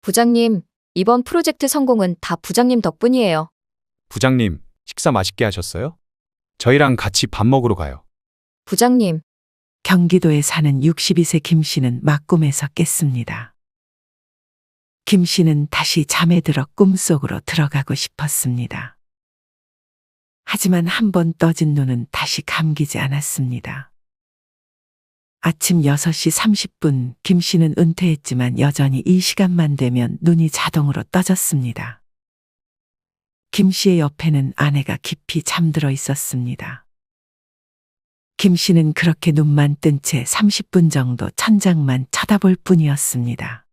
부장님, 이번 프로젝트 성공은 다 부장님 덕분이에요. 부장님, 식사 맛있게 하셨어요? 저희랑 같이 밥 먹으러 가요. 부장님, 경기도에 사는 62세 김 씨는 막 꿈에서 깼습니다. 김 씨는 다시 잠에 들어 꿈속으로 들어가고 싶었습니다. 하지만 한 번 떠진 눈은 다시 감기지 않았습니다. 아침 6시 30분 김 씨는 은퇴했지만 여전히 이 시간만 되면 눈이 자동으로 떠졌습니다. 김 씨의 옆에는 아내가 깊이 잠들어 있었습니다. 김 씨는 그렇게 눈만 뜬 채 30분 정도 천장만 쳐다볼 뿐이었습니다.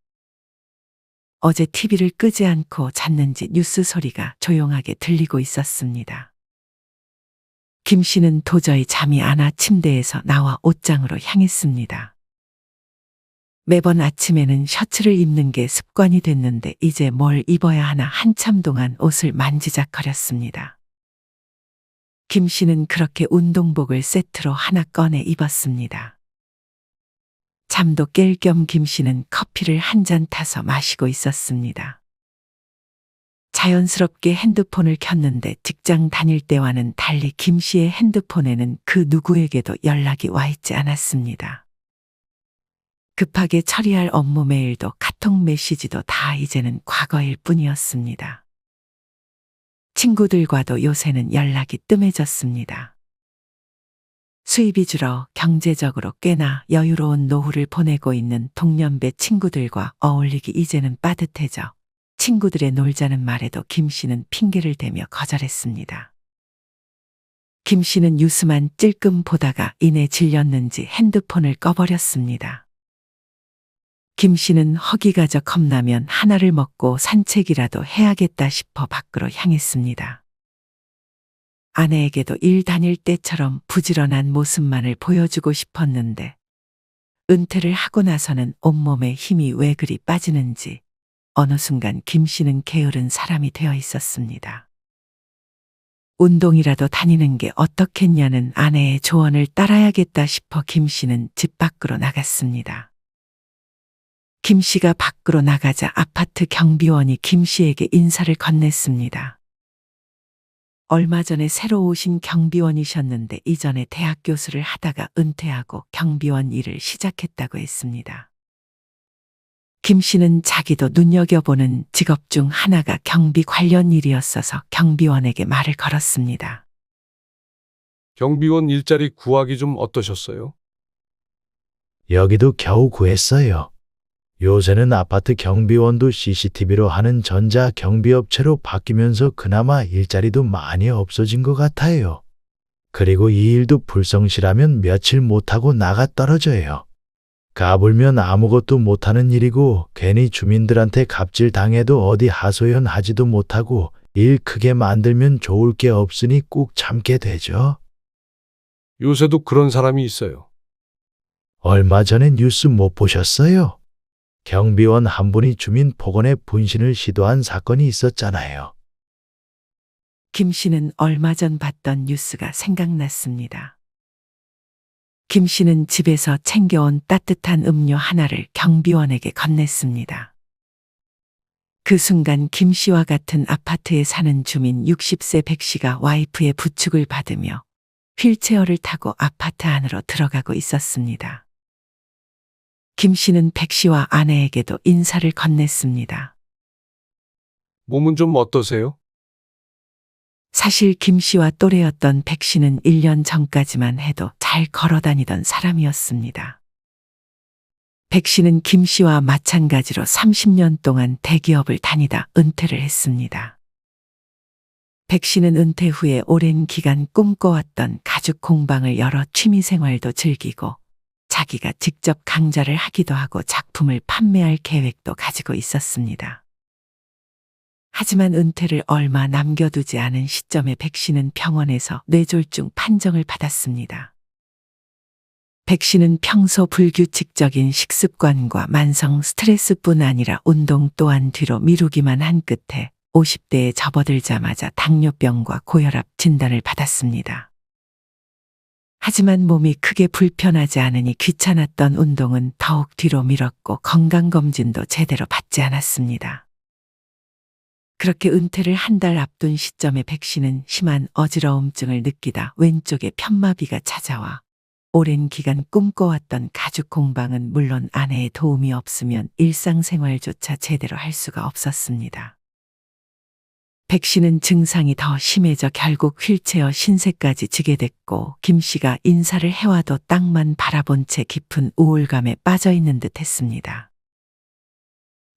어제 TV를 끄지 않고 잤는지 뉴스 소리가 조용하게 들리고 있었습니다. 김 씨는 도저히 잠이 안 와 침대에서 나와 옷장으로 향했습니다. 매번 아침에는 셔츠를 입는 게 습관이 됐는데 이제 뭘 입어야 하나 한참 동안 옷을 만지작거렸습니다. 김 씨는 그렇게 운동복을 세트로 하나 꺼내 입었습니다. 잠도 깰 겸 김 씨는 커피를 한 잔 타서 마시고 있었습니다. 자연스럽게 핸드폰을 켰는데 직장 다닐 때와는 달리 김 씨의 핸드폰에는 그 누구에게도 연락이 와 있지 않았습니다. 급하게 처리할 업무 메일도 카톡 메시지도 다 이제는 과거일 뿐이었습니다. 친구들과도 요새는 연락이 뜸해졌습니다. 수입이 줄어 경제적으로 꽤나 여유로운 노후를 보내고 있는 동년배 친구들과 어울리기 이제는 빠듯해져 친구들의 놀자는 말에도 김 씨는 핑계를 대며 거절했습니다. 김 씨는 뉴스만 찔끔 보다가 이내 질렸는지 핸드폰을 꺼버렸습니다. 김 씨는 허기가 져 컵라면 하나를 먹고 산책이라도 해야겠다 싶어 밖으로 향했습니다. 아내에게도 일 다닐 때처럼 부지런한 모습만을 보여주고 싶었는데 은퇴를 하고 나서는 온몸에 힘이 왜 그리 빠지는지 어느 순간 김 씨는 게으른 사람이 되어 있었습니다. 운동이라도 다니는 게 어떻겠냐는 아내의 조언을 따라야겠다 싶어 김 씨는 집 밖으로 나갔습니다. 김 씨가 밖으로 나가자 아파트 경비원이 김 씨에게 인사를 건넸습니다. 얼마 전에 새로 오신 경비원이셨는데 이전에 대학 교수를 하다가 은퇴하고 경비원 일을 시작했다고 했습니다. 김 씨는 자기도 눈여겨보는 직업 중 하나가 경비 관련 일이었어서 경비원에게 말을 걸었습니다. 경비원 일자리 구하기 좀 어떠셨어요? 여기도 겨우 구했어요. 요새는 아파트 경비원도 CCTV로 하는 전자 경비업체로 바뀌면서 그나마 일자리도 많이 없어진 것 같아요. 그리고 이 일도 불성실하면 며칠 못하고 나가 떨어져요. 까불면 아무것도 못하는 일이고 괜히 주민들한테 갑질 당해도 어디 하소연하지도 못하고 일 크게 만들면 좋을 게 없으니 꾹 참게 되죠. 요새도 그런 사람이 있어요. 얼마 전에 뉴스 못 보셨어요? 경비원 한 분이 주민 폭언에 분신을 시도한 사건이 있었잖아요. 김 씨는 얼마 전 봤던 뉴스가 생각났습니다. 김 씨는 집에서 챙겨온 따뜻한 음료 하나를 경비원에게 건넸습니다. 그 순간 김 씨와 같은 아파트에 사는 주민 60세 백 씨가 와이프의 부축을 받으며 휠체어를 타고 아파트 안으로 들어가고 있었습니다. 김 씨는 백 씨와 아내에게도 인사를 건넸습니다. 몸은 좀 어떠세요? 사실 김 씨와 또래였던 백 씨는 1년 전까지만 해도 잘 걸어 다니던 사람이었습니다. 백 씨는 김 씨와 마찬가지로 30년 동안 대기업을 다니다 은퇴를 했습니다. 백 씨는 은퇴 후에 오랜 기간 꿈꿔왔던 가죽 공방을 열어 취미생활도 즐기고 자기가 직접 강좌를 하기도 하고 작품을 판매할 계획도 가지고 있었습니다. 하지만 은퇴를 얼마 남겨두지 않은 시점에 백 씨는 병원에서 뇌졸중 판정을 받았습니다. 백 씨는 평소 불규칙적인 식습관과 만성 스트레스뿐 아니라 운동 또한 뒤로 미루기만 한 끝에 50대에 접어들자마자 당뇨병과 고혈압 진단을 받았습니다. 하지만 몸이 크게 불편하지 않으니 귀찮았던 운동은 더욱 뒤로 미뤘고 건강검진도 제대로 받지 않았습니다. 그렇게 은퇴를 한 달 앞둔 시점에 백 씨는 심한 어지러움증을 느끼다 왼쪽에 편마비가 찾아와 오랜 기간 꿈꿔왔던 가죽 공방은 물론 아내의 도움이 없으면 일상생활조차 제대로 할 수가 없었습니다. 백 씨는 증상이 더 심해져 결국 휠체어 신세까지 지게 됐고 김 씨가 인사를 해와도 땅만 바라본 채 깊은 우울감에 빠져 있는 듯 했습니다.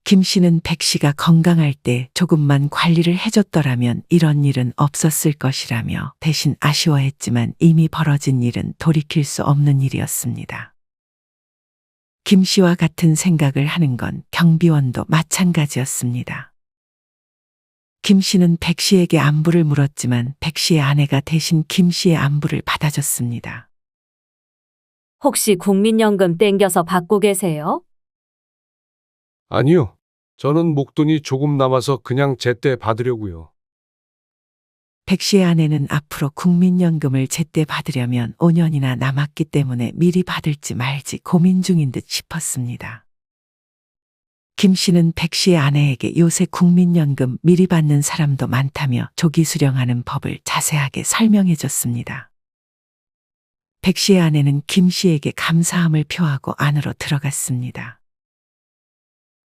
김 씨는 백 씨가 건강할 때 조금만 관리를 해줬더라면 이런 일은 없었을 것이라며 대신 아쉬워했지만 이미 벌어진 일은 돌이킬 수 없는 일이었습니다. 김 씨와 같은 생각을 하는 건 경비원도 마찬가지였습니다. 김 씨는 백 씨에게 안부를 물었지만 백 씨의 아내가 대신 김 씨의 안부를 받아줬습니다. 혹시 국민연금 땡겨서 받고 계세요? 아니요. 저는 목돈이 조금 남아서 그냥 제때 받으려고요. 백 씨의 아내는 앞으로 국민연금을 제때 받으려면 5년이나 남았기 때문에 미리 받을지 말지 고민 중인 듯 싶었습니다. 김 씨는 백 씨의 아내에게 요새 국민연금 미리 받는 사람도 많다며 조기 수령하는 법을 자세하게 설명해 줬습니다. 백 씨의 아내는 김 씨에게 감사함을 표하고 안으로 들어갔습니다.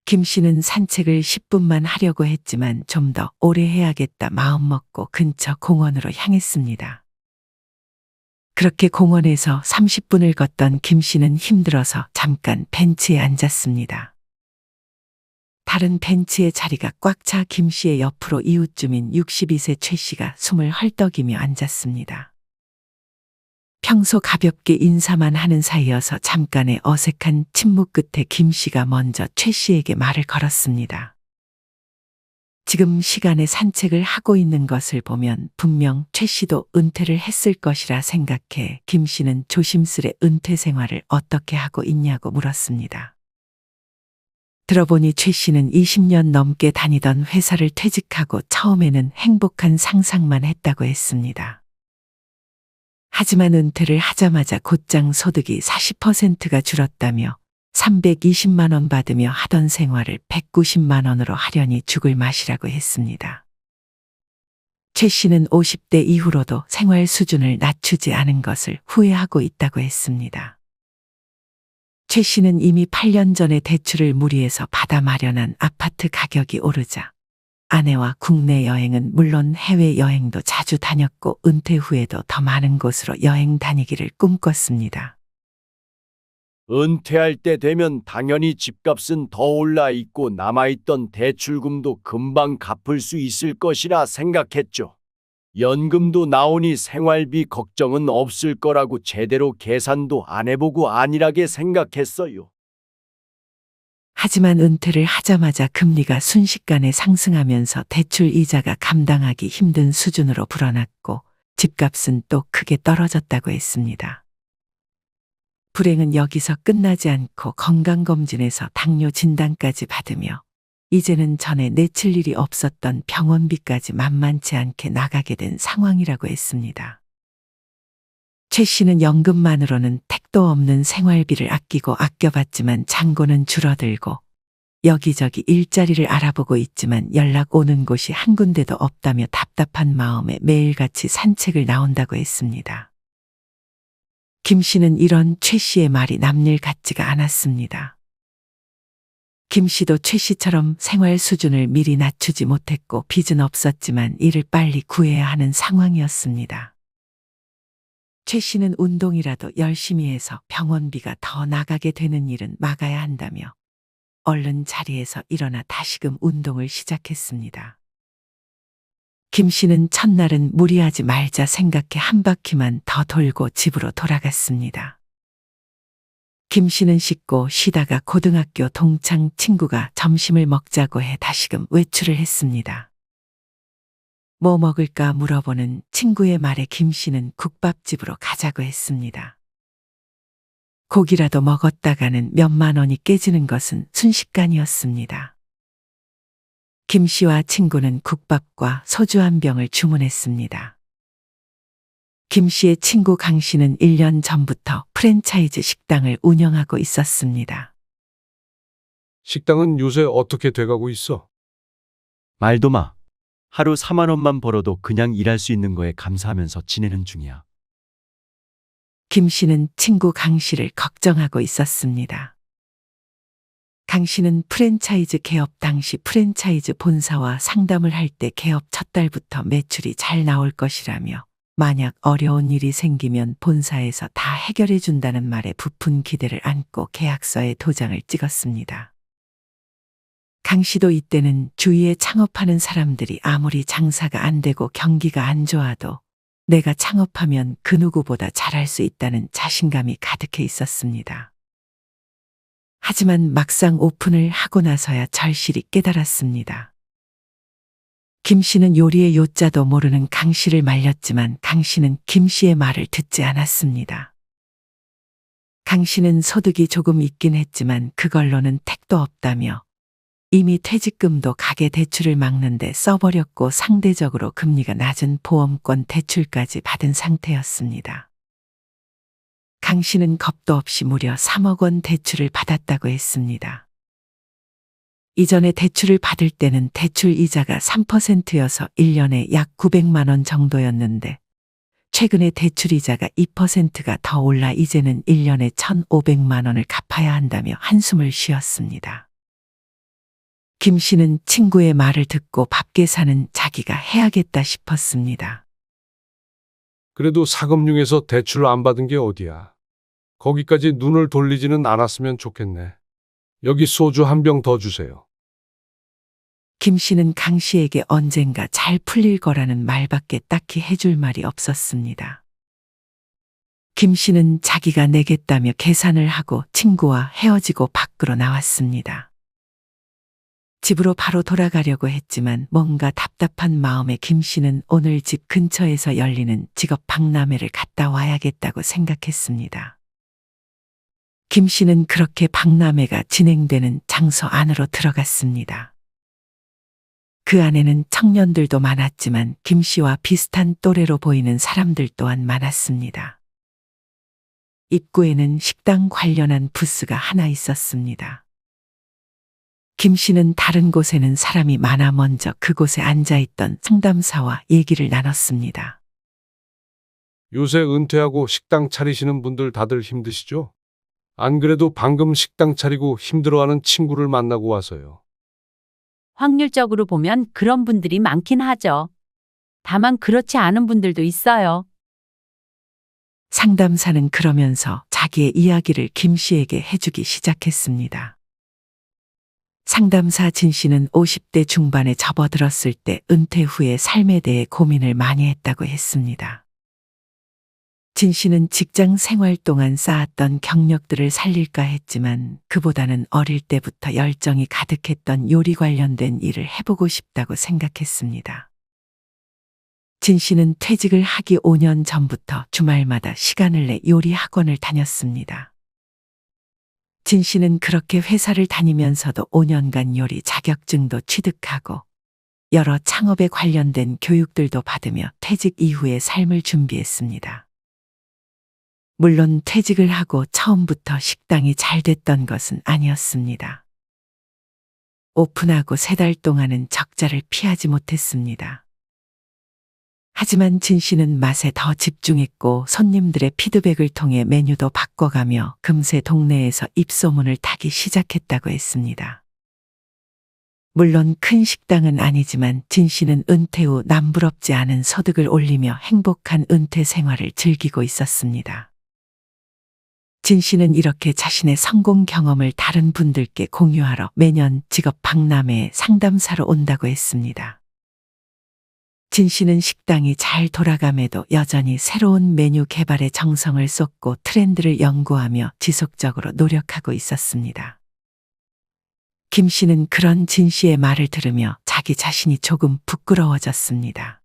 김 씨는 산책을 10분만 하려고 했지만 좀 더 오래 해야겠다 마음먹고 근처 공원으로 향했습니다. 그렇게 공원에서 30분을 걷던 김 씨는 힘들어서 잠깐 벤치에 앉았습니다. 다른 벤치의 자리가 꽉 차 김 씨의 옆으로 이웃주민 62세 최 씨가 숨을 헐떡이며 앉았습니다. 평소 가볍게 인사만 하는 사이여서 잠깐의 어색한 침묵 끝에 김 씨가 먼저 최 씨에게 말을 걸었습니다. 지금 시간에 산책을 하고 있는 것을 보면 분명 최 씨도 은퇴를 했을 것이라 생각해 김 씨는 조심스레 은퇴 생활을 어떻게 하고 있냐고 물었습니다. 들어보니 최 씨는 20년 넘게 다니던 회사를 퇴직하고 처음에는 행복한 상상만 했다고 했습니다. 하지만 은퇴를 하자마자 곧장 소득이 40%가 줄었다며 320만 원 받으며 하던 생활을 190만 원으로 하려니 죽을 맛이라고 했습니다. 최 씨는 50대 이후로도 생활 수준을 낮추지 않은 것을 후회하고 있다고 했습니다. 최 씨는 이미 8년 전에 대출을 무리해서 받아 마련한 아파트 가격이 오르자 아내와 국내 여행은 물론 해외여행도 자주 다녔고 은퇴 후에도 더 많은 곳으로 여행 다니기를 꿈꿨습니다. 은퇴할 때 되면 당연히 집값은 더 올라 있고 남아있던 대출금도 금방 갚을 수 있을 것이라 생각했죠. 연금도 나오니 생활비 걱정은 없을 거라고 제대로 계산도 안 해보고 안일하게 생각했어요. 하지만 은퇴를 하자마자 금리가 순식간에 상승하면서 대출 이자가 감당하기 힘든 수준으로 불어났고 집값은 또 크게 떨어졌다고 했습니다. 불행은 여기서 끝나지 않고 건강검진에서 당뇨 진단까지 받으며 이제는 전에 내칠 일이 없었던 병원비까지 만만치 않게 나가게 된 상황이라고 했습니다. 최 씨는 연금만으로는 택도 없는 생활비를 아끼고 아껴봤지만 잔고는 줄어들고 여기저기 일자리를 알아보고 있지만 연락 오는 곳이 한 군데도 없다며 답답한 마음에 매일같이 산책을 나온다고 했습니다. 김 씨는 이런 최 씨의 말이 남일 같지가 않았습니다. 김 씨도 최 씨처럼 생활 수준을 미리 낮추지 못했고 빚은 없었지만 이를 빨리 구해야 하는 상황이었습니다. 최 씨는 운동이라도 열심히 해서 병원비가 더 나가게 되는 일은 막아야 한다며 얼른 자리에서 일어나 다시금 운동을 시작했습니다. 김 씨는 첫날은 무리하지 말자 생각해 한 바퀴만 더 돌고 집으로 돌아갔습니다. 김 씨는 씻고 쉬다가 고등학교 동창 친구가 점심을 먹자고 해 다시금 외출을 했습니다. 뭐 먹을까 물어보는 친구의 말에 김 씨는 국밥집으로 가자고 했습니다. 고기라도 먹었다가는 몇만 원이 깨지는 것은 순식간이었습니다. 김 씨와 친구는 국밥과 소주 한 병을 주문했습니다. 김 씨의 친구 강 씨는 1년 전부터 프랜차이즈 식당을 운영하고 있었습니다. 식당은 요새 어떻게 돼가고 있어? 말도 마. 하루 4만 원만 벌어도 그냥 일할 수 있는 거에 감사하면서 지내는 중이야. 김 씨는 친구 강 씨를 걱정하고 있었습니다. 강 씨는 프랜차이즈 개업 당시 프랜차이즈 본사와 상담을 할 때 개업 첫 달부터 매출이 잘 나올 것이라며 만약 어려운 일이 생기면 본사에서 다 해결해 준다는 말에 부푼 기대를 안고 계약서에 도장을 찍었습니다. 강 씨도 이때는 주위에 창업하는 사람들이 아무리 장사가 안 되고 경기가 안 좋아도 내가 창업하면 그 누구보다 잘할 수 있다는 자신감이 가득해 있었습니다. 하지만 막상 오픈을 하고 나서야 절실히 깨달았습니다. 김 씨는 요리의 요자도 모르는 강 씨를 말렸지만 강 씨는 김 씨의 말을 듣지 않았습니다. 강 씨는 소득이 조금 있긴 했지만 그걸로는 택도 없다며 이미 퇴직금도 가계 대출을 막는데 써버렸고 상대적으로 금리가 낮은 보험권 대출까지 받은 상태였습니다. 강 씨는 겁도 없이 무려 3억 원 대출을 받았다고 했습니다. 이전에 대출을 받을 때는 대출 이자가 3%여서 1년에 약 900만 원 정도였는데 최근에 대출 이자가 2%가 더 올라 이제는 1년에 1,500만 원을 갚아야 한다며 한숨을 쉬었습니다. 김 씨는 친구의 말을 듣고 밥 계산은 자기가 해야겠다 싶었습니다. 그래도 사금융에서 대출을 안 받은 게 어디야. 거기까지 눈을 돌리지는 않았으면 좋겠네. 여기 소주 한 병 더 주세요. 김 씨는 강 씨에게 언젠가 잘 풀릴 거라는 말밖에 딱히 해줄 말이 없었습니다. 김 씨는 자기가 내겠다며 계산을 하고 친구와 헤어지고 밖으로 나왔습니다. 집으로 바로 돌아가려고 했지만 뭔가 답답한 마음에 김 씨는 오늘 집 근처에서 열리는 직업 박람회를 갔다 와야겠다고 생각했습니다. 김 씨는 그렇게 박람회가 진행되는 장소 안으로 들어갔습니다. 그 안에는 청년들도 많았지만 김 씨와 비슷한 또래로 보이는 사람들 또한 많았습니다. 입구에는 식당 관련한 부스가 하나 있었습니다. 김 씨는 다른 곳에는 사람이 많아 먼저 그곳에 앉아있던 상담사와 얘기를 나눴습니다. 요새 은퇴하고 식당 차리시는 분들 다들 힘드시죠? 안 그래도 방금 식당 차리고 힘들어하는 친구를 만나고 와서요. 확률적으로 보면 그런 분들이 많긴 하죠. 다만 그렇지 않은 분들도 있어요. 상담사는 그러면서 자기의 이야기를 김 씨에게 해주기 시작했습니다. 상담사 진 씨는 50대 중반에 접어들었을 때 은퇴 후에 삶에 대해 고민을 많이 했다고 했습니다. 진 씨는 직장 생활 동안 쌓았던 경력들을 살릴까 했지만 그보다는 어릴 때부터 열정이 가득했던 요리 관련된 일을 해보고 싶다고 생각했습니다. 진 씨는 퇴직을 하기 5년 전부터 주말마다 시간을 내 요리 학원을 다녔습니다. 진 씨는 그렇게 회사를 다니면서도 5년간 요리 자격증도 취득하고 여러 창업에 관련된 교육들도 받으며 퇴직 이후의 삶을 준비했습니다. 물론 퇴직을 하고 처음부터 식당이 잘 됐던 것은 아니었습니다. 오픈하고 3달 동안은 적자를 피하지 못했습니다. 하지만 진 씨는 맛에 더 집중했고 손님들의 피드백을 통해 메뉴도 바꿔가며 금세 동네에서 입소문을 타기 시작했다고 했습니다. 물론 큰 식당은 아니지만 진 씨는 은퇴 후 남부럽지 않은 소득을 올리며 행복한 은퇴 생활을 즐기고 있었습니다. 진 씨는 이렇게 자신의 성공 경험을 다른 분들께 공유하러 매년 직업 박람회에 상담사로 온다고 했습니다. 진 씨는 식당이 잘 돌아감에도 여전히 새로운 메뉴 개발에 정성을 쏟고 트렌드를 연구하며 지속적으로 노력하고 있었습니다. 김 씨는 그런 진 씨의 말을 들으며 자기 자신이 조금 부끄러워졌습니다.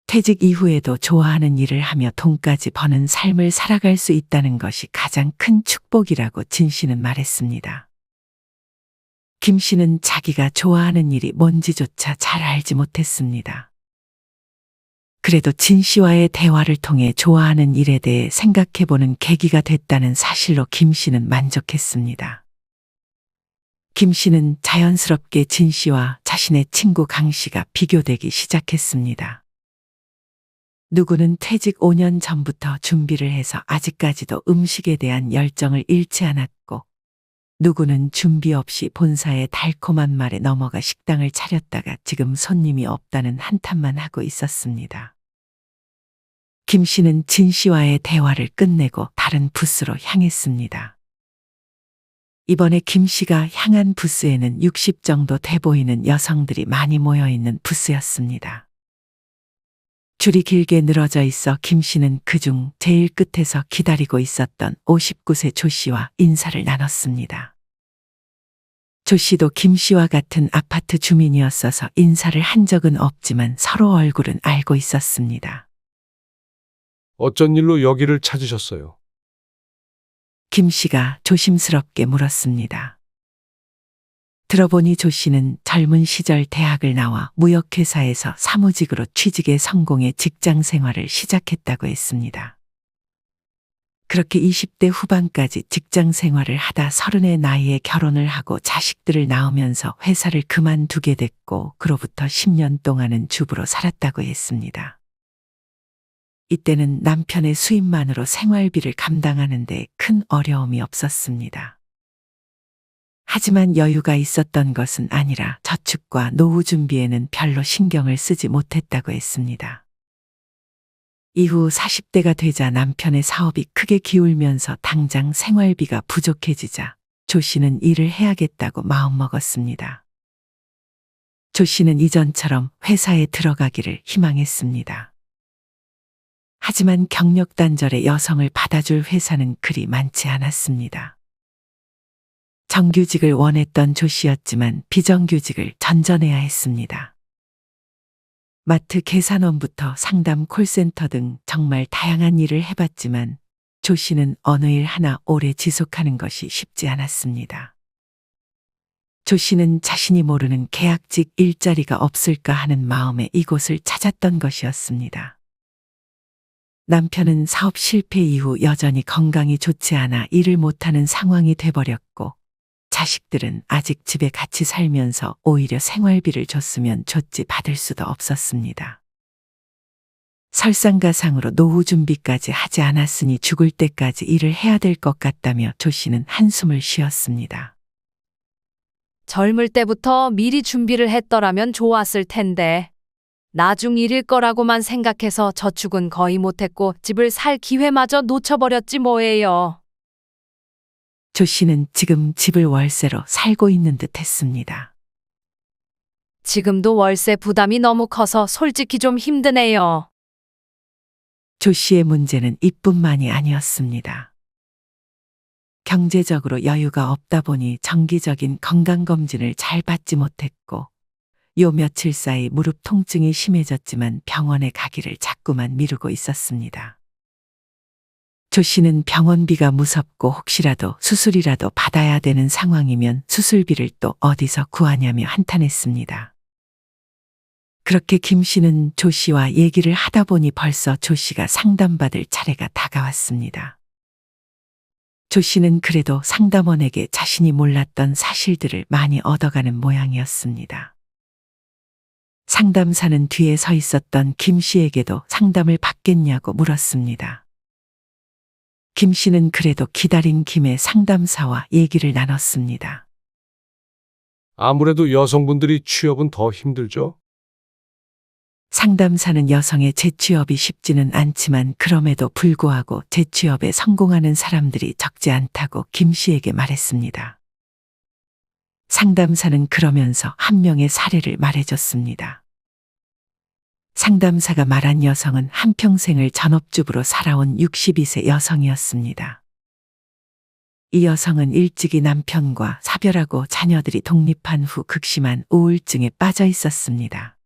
퇴직 이후에도 좋아하는 일을 하며 돈까지 버는 삶을 살아갈 수 있다는 것이 가장 큰 축복이라고 진 씨는 말했습니다. 김 씨는 자기가 좋아하는 일이 뭔지조차 잘 알지 못했습니다. 그래도 진 씨와의 대화를 통해 좋아하는 일에 대해 생각해보는 계기가 됐다는 사실로 김 씨는 만족했습니다. 김 씨는 자연스럽게 진 씨와 자신의 친구 강 씨가 비교되기 시작했습니다. 누구는 퇴직 5년 전부터 준비를 해서 아직까지도 음식에 대한 열정을 잃지 않았고, 누구는 준비 없이 본사의 달콤한 말에 넘어가 식당을 차렸다가 지금 손님이 없다는 한탄만 하고 있었습니다. 김 씨는 진 씨와의 대화를 끝내고 다른 부스로 향했습니다. 이번에 김 씨가 향한 부스에는 60 정도 돼 보이는 여성들이 많이 모여 있는 부스였습니다. 줄이 길게 늘어져 있어 김 씨는 그중 제일 끝에서 기다리고 있었던 59세 조 씨와 인사를 나눴습니다. 조 씨도 김 씨와 같은 아파트 주민이었어서 인사를 한 적은 없지만 서로 얼굴은 알고 있었습니다. 어쩐 일로 여기를 찾으셨어요? 김 씨가 조심스럽게 물었습니다. 들어보니 조 씨는 젊은 시절 대학을 나와 무역회사에서 사무직으로 취직에 성공해 직장 생활을 시작했다고 했습니다. 그렇게 20대 후반까지 직장 생활을 하다 30의 나이에 결혼을 하고 자식들을 낳으면서 회사를 그만두게 됐고, 그로부터 10년 동안은 주부로 살았다고 했습니다. 이때는 남편의 수입만으로 생활비를 감당하는 데 큰 어려움이 없었습니다. 하지만 여유가 있었던 것은 아니라 저축과 노후 준비에는 별로 신경을 쓰지 못했다고 했습니다. 이후 40대가 되자 남편의 사업이 크게 기울면서 당장 생활비가 부족해지자 조 씨는 일을 해야겠다고 마음먹었습니다. 조 씨는 이전처럼 회사에 들어가기를 희망했습니다. 하지만 경력 단절의 여성을 받아줄 회사는 그리 많지 않았습니다. 정규직을 원했던 조 씨였지만 비정규직을 전전해야 했습니다. 마트 계산원부터 상담 콜센터 등 정말 다양한 일을 해봤지만 조 씨는 어느 일 하나 오래 지속하는 것이 쉽지 않았습니다. 조 씨는 자신이 모르는 계약직 일자리가 없을까 하는 마음에 이곳을 찾았던 것이었습니다. 남편은 사업 실패 이후 여전히 건강이 좋지 않아 일을 못하는 상황이 돼버렸고, 자식들은 아직 집에 같이 살면서 오히려 생활비를 줬으면 줬지 받을 수도 없었습니다. 설상가상으로 노후 준비까지 하지 않았으니 죽을 때까지 일을 해야 될 것 같다며 조 씨는 한숨을 쉬었습니다. 젊을 때부터 미리 준비를 했더라면 좋았을 텐데. 나중 일일 거라고만 생각해서 저축은 거의 못했고 집을 살 기회마저 놓쳐버렸지 뭐예요. 조 씨는 지금 집을 월세로 살고 있는 듯 했습니다. 지금도 월세 부담이 너무 커서 솔직히 좀 힘드네요. 조 씨의 문제는 이뿐만이 아니었습니다. 경제적으로 여유가 없다 보니 정기적인 건강검진을 잘 받지 못했고, 요 며칠 사이 무릎 통증이 심해졌지만 병원에 가기를 자꾸만 미루고 있었습니다. 조 씨는 병원비가 무섭고 혹시라도 수술이라도 받아야 되는 상황이면 수술비를 또 어디서 구하냐며 한탄했습니다. 그렇게 김 씨는 조 씨와 얘기를 하다 보니 벌써 조 씨가 상담받을 차례가 다가왔습니다. 조 씨는 그래도 상담원에게 자신이 몰랐던 사실들을 많이 얻어가는 모양이었습니다. 상담사는 뒤에 서 있었던 김 씨에게도 상담을 받겠냐고 물었습니다. 김 씨는 그래도 기다린 김에 상담사와 얘기를 나눴습니다. 아무래도 여성분들이 취업은 더 힘들죠? 상담사는 여성의 재취업이 쉽지는 않지만 그럼에도 불구하고 재취업에 성공하는 사람들이 적지 않다고 김 씨에게 말했습니다. 상담사는 그러면서 한 명의 사례를 말해줬습니다. 상담사가 말한 여성은 한평생을 전업주부로 살아온 62세 여성이었습니다. 이 여성은 일찍이 남편과 사별하고 자녀들이 독립한 후 극심한 우울증에 빠져 있었습니다.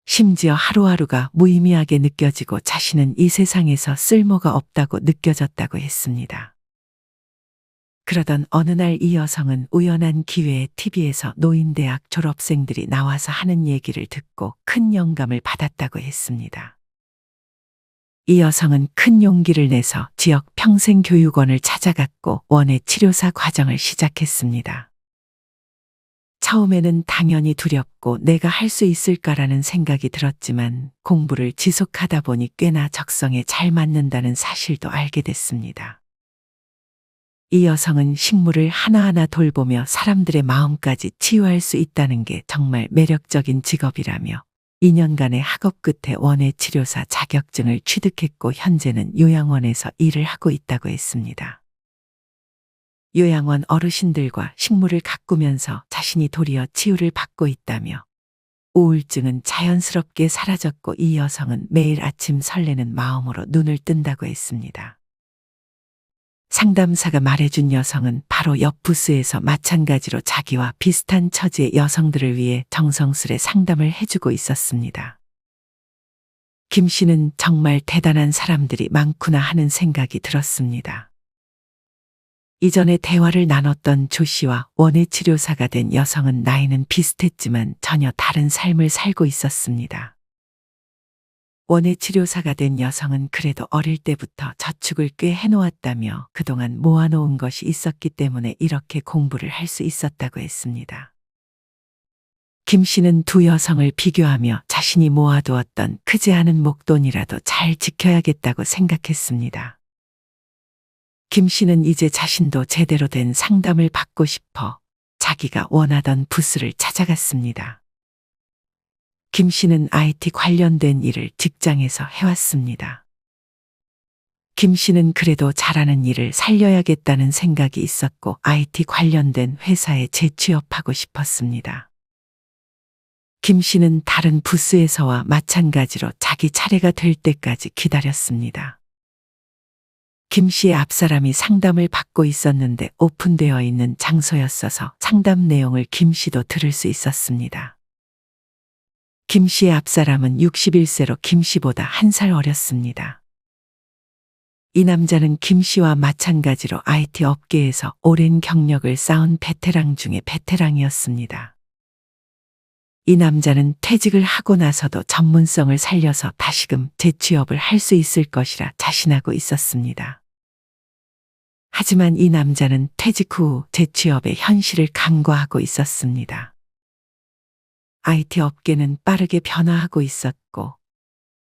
심지어 하루하루가 무의미하게 느껴지고 자신은 이 세상에서 쓸모가 없다고 느껴졌다고 했습니다. 그러던 어느 날 이 여성은 우연한 기회에 TV에서 노인대학 졸업생들이 나와서 하는 얘기를 듣고 큰 영감을 받았다고 했습니다. 이 여성은 큰 용기를 내서 지역 평생교육원을 찾아갔고 원예 치료사 과정을 시작했습니다. 처음에는 당연히 두렵고 내가 할 수 있을까라는 생각이 들었지만 공부를 지속하다 보니 꽤나 적성에 잘 맞는다는 사실도 알게 됐습니다. 이 여성은 식물을 하나하나 돌보며 사람들의 마음까지 치유할 수 있다는 게 정말 매력적인 직업이라며 2년간의 학업 끝에 원예 치료사 자격증을 취득했고 현재는 요양원에서 일을 하고 있다고 했습니다. 요양원 어르신들과 식물을 가꾸면서 자신이 도리어 치유를 받고 있다며 우울증은 자연스럽게 사라졌고 이 여성은 매일 아침 설레는 마음으로 눈을 뜬다고 했습니다. 상담사가 말해준 여성은 바로 옆 부스에서 마찬가지로 자기와 비슷한 처지의 여성들을 위해 정성스레 상담을 해주고 있었습니다. 김 씨는 정말 대단한 사람들이 많구나 하는 생각이 들었습니다. 이전에 대화를 나눴던 조 씨와 원예 치료사가 된 여성은 나이는 비슷했지만 전혀 다른 삶을 살고 있었습니다. 원예 치료사가 된 여성은 그래도 어릴 때부터 저축을 꽤 해놓았다며 그동안 모아놓은 것이 있었기 때문에 이렇게 공부를 할 수 있었다고 했습니다. 김 씨는 두 여성을 비교하며 자신이 모아두었던 크지 않은 목돈이라도 잘 지켜야겠다고 생각했습니다. 김 씨는 이제 자신도 제대로 된 상담을 받고 싶어 자기가 원하던 부스를 찾아갔습니다. 김 씨는 IT 관련된 일을 직장에서 해왔습니다. 김 씨는 그래도 잘하는 일을 살려야겠다는 생각이 있었고 IT 관련된 회사에 재취업하고 싶었습니다. 김 씨는 다른 부스에서와 마찬가지로 자기 차례가 될 때까지 기다렸습니다. 김 씨의 앞사람이 상담을 받고 있었는데 오픈되어 있는 장소였어서 상담 내용을 김 씨도 들을 수 있었습니다. 김 씨의 앞사람은 61세로 김 씨보다 1살 어렸습니다. 이 남자는 김 씨와 마찬가지로 IT 업계에서 오랜 경력을 쌓은 베테랑 중에 베테랑이었습니다. 이 남자는 퇴직을 하고 나서도 전문성을 살려서 다시금 재취업을 할 수 있을 것이라 자신하고 있었습니다. 하지만 이 남자는 퇴직 후 재취업의 현실을 간과하고 있었습니다. IT 업계는 빠르게 변화하고 있었고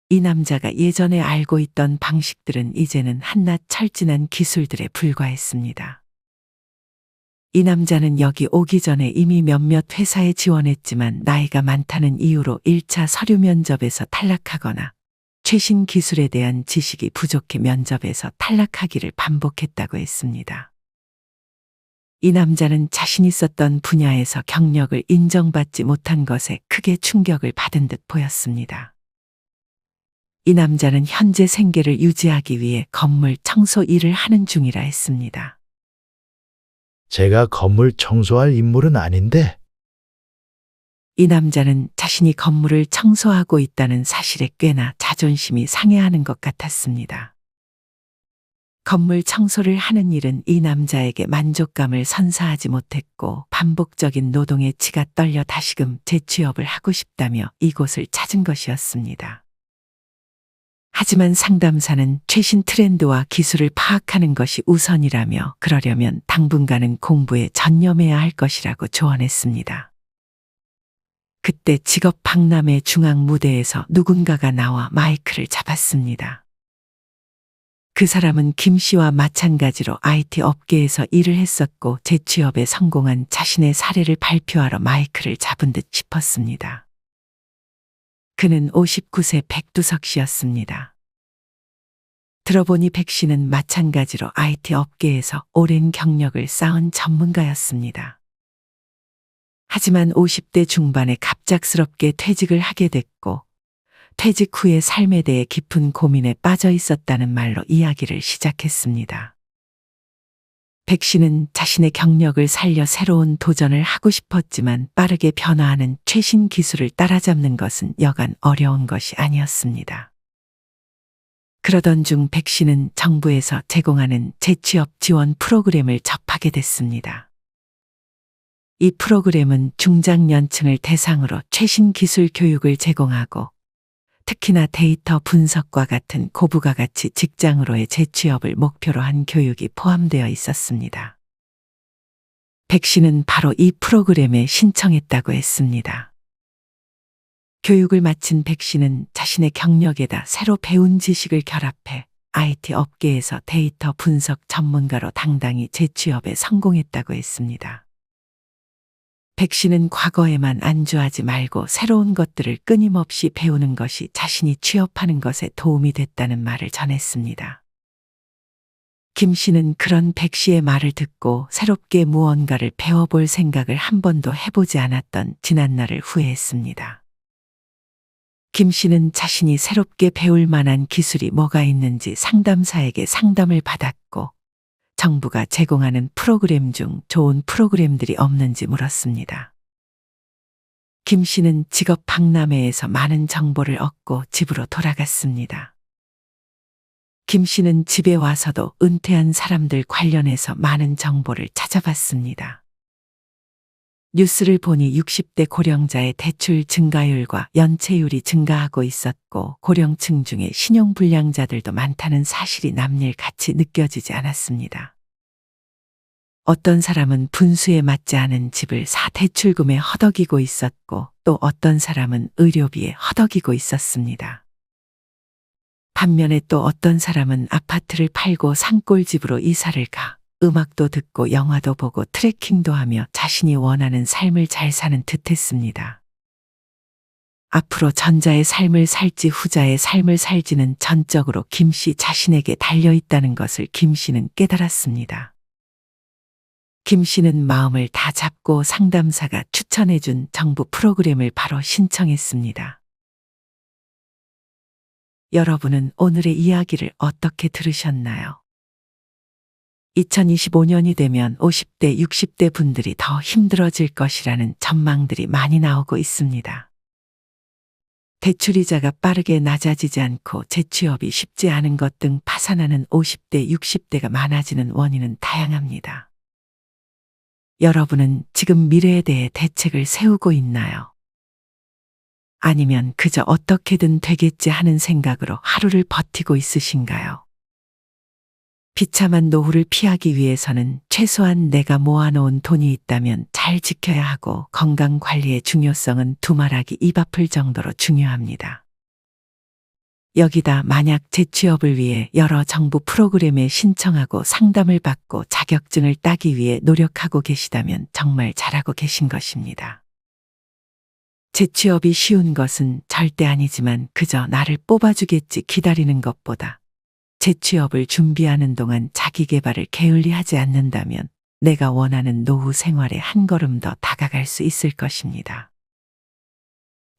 이 남자가 예전에 알고 있던 방식들은 이제는 한낱 철진한 기술들에 불과했습니다. 이 남자는 여기 오기 전에 이미 몇몇 회사에 지원했지만 나이가 많다는 이유로 1차 서류 면접에서 탈락하거나 최신 기술에 대한 지식이 부족해 면접에서 탈락하기를 반복했다고 했습니다. 이 남자는 자신 있었던 분야에서 경력을 인정받지 못한 것에 크게 충격을 받은 듯 보였습니다. 이 남자는 현재 생계를 유지하기 위해 건물 청소 일을 하는 중이라 했습니다. 제가 건물 청소할 인물은 아닌데. 이 남자는 자신이 건물을 청소하고 있다는 사실에 꽤나 자존심이 상해하는 것 같았습니다. 건물 청소를 하는 일은 이 남자에게 만족감을 선사하지 못했고 반복적인 노동에 치가 떨려 다시금 재취업을 하고 싶다며 이곳을 찾은 것이었습니다. 하지만 상담사는 최신 트렌드와 기술을 파악하는 것이 우선이라며 그러려면 당분간은 공부에 전념해야 할 것이라고 조언했습니다. 그때 직업 박람회 중앙 무대에서 누군가가 나와 마이크를 잡았습니다. 그 사람은 김 씨와 마찬가지로 IT 업계에서 일을 했었고 재취업에 성공한 자신의 사례를 발표하러 마이크를 잡은 듯 싶었습니다. 그는 59세 백두석 씨였습니다. 들어보니 백 씨는 마찬가지로 IT 업계에서 오랜 경력을 쌓은 전문가였습니다. 하지만 50대 중반에 갑작스럽게 퇴직을 하게 됐고 퇴직 후의 삶에 대해 깊은 고민에 빠져 있었다는 말로 이야기를 시작했습니다. 백 씨는 자신의 경력을 살려 새로운 도전을 하고 싶었지만 빠르게 변화하는 최신 기술을 따라잡는 것은 여간 어려운 것이 아니었습니다. 그러던 중 백 씨는 정부에서 제공하는 재취업 지원 프로그램을 접하게 하게 됐습니다. 이 프로그램은 중장년층을 대상으로 최신 기술 교육을 제공하고 특히나 데이터 분석과 같은 고부가 가치 직장으로의 재취업을 목표로 한 교육이 포함되어 있었습니다. 백 씨는 바로 이 프로그램에 신청했다고 했습니다. 교육을 마친 백 씨는 자신의 경력에다 새로 배운 지식을 결합해 IT 업계에서 데이터 분석 전문가로 당당히 재취업에 성공했다고 했습니다. 백 씨는 과거에만 안주하지 말고 새로운 것들을 끊임없이 배우는 것이 자신이 취업하는 것에 도움이 됐다는 말을 전했습니다. 김 씨는 그런 백 씨의 말을 듣고 새롭게 무언가를 배워볼 생각을 한 번도 해보지 않았던 지난날을 후회했습니다. 김 씨는 자신이 새롭게 배울 만한 기술이 뭐가 있는지 상담사에게 상담을 받았고 정부가 제공하는 프로그램 중 좋은 프로그램들이 없는지 물었습니다. 김 씨는 직업 박람회에서 많은 정보를 얻고 집으로 돌아갔습니다. 김 씨는 집에 와서도 은퇴한 사람들 관련해서 많은 정보를 찾아봤습니다. 뉴스를 보니 60대 고령자의 대출 증가율과 연체율이 증가하고 있었고 고령층 중에 신용불량자들도 많다는 사실이 남일같이 느껴지지 않았습니다. 어떤 사람은 분수에 맞지 않은 집을 사 대출금에 허덕이고 있었고 또 어떤 사람은 의료비에 허덕이고 있었습니다. 반면에 또 어떤 사람은 아파트를 팔고 산골집으로 이사를 가 음악도 듣고 영화도 보고 트레킹도 하며 자신이 원하는 삶을 잘 사는 듯했습니다. 앞으로 전자의 삶을 살지 후자의 삶을 살지는 전적으로 김 씨 자신에게 달려있다는 것을 김 씨는 깨달았습니다. 김 씨는 마음을 다 잡고 상담사가 추천해준 정부 프로그램을 바로 신청했습니다. 여러분은 오늘의 이야기를 어떻게 들으셨나요? 2025년이 되면 50대, 60대 분들이 더 힘들어질 것이라는 전망들이 많이 나오고 있습니다. 대출이자가 빠르게 낮아지지 않고 재취업이 쉽지 않은 것 등 파산하는 50대, 60대가 많아지는 원인은 다양합니다. 여러분은 지금 미래에 대해 대책을 세우고 있나요? 아니면 그저 어떻게든 되겠지 하는 생각으로 하루를 버티고 있으신가요? 비참한 노후를 피하기 위해서는 최소한 내가 모아놓은 돈이 있다면 잘 지켜야 하고 건강관리의 중요성은 두말하기 입 아플 정도로 중요합니다. 여기다 만약 재취업을 위해 여러 정부 프로그램에 신청하고 상담을 받고 자격증을 따기 위해 노력하고 계시다면 정말 잘하고 계신 것입니다. 재취업이 쉬운 것은 절대 아니지만 그저 나를 뽑아주겠지 기다리는 것보다 재취업을 준비하는 동안 자기 개발을 게을리하지 않는다면 내가 원하는 노후 생활에 한 걸음 더 다가갈 수 있을 것입니다.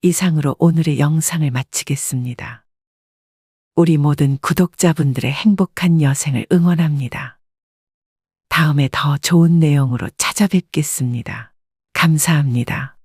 이상으로 오늘의 영상을 마치겠습니다. 우리 모든 구독자분들의 행복한 여생을 응원합니다. 다음에 더 좋은 내용으로 찾아뵙겠습니다. 감사합니다.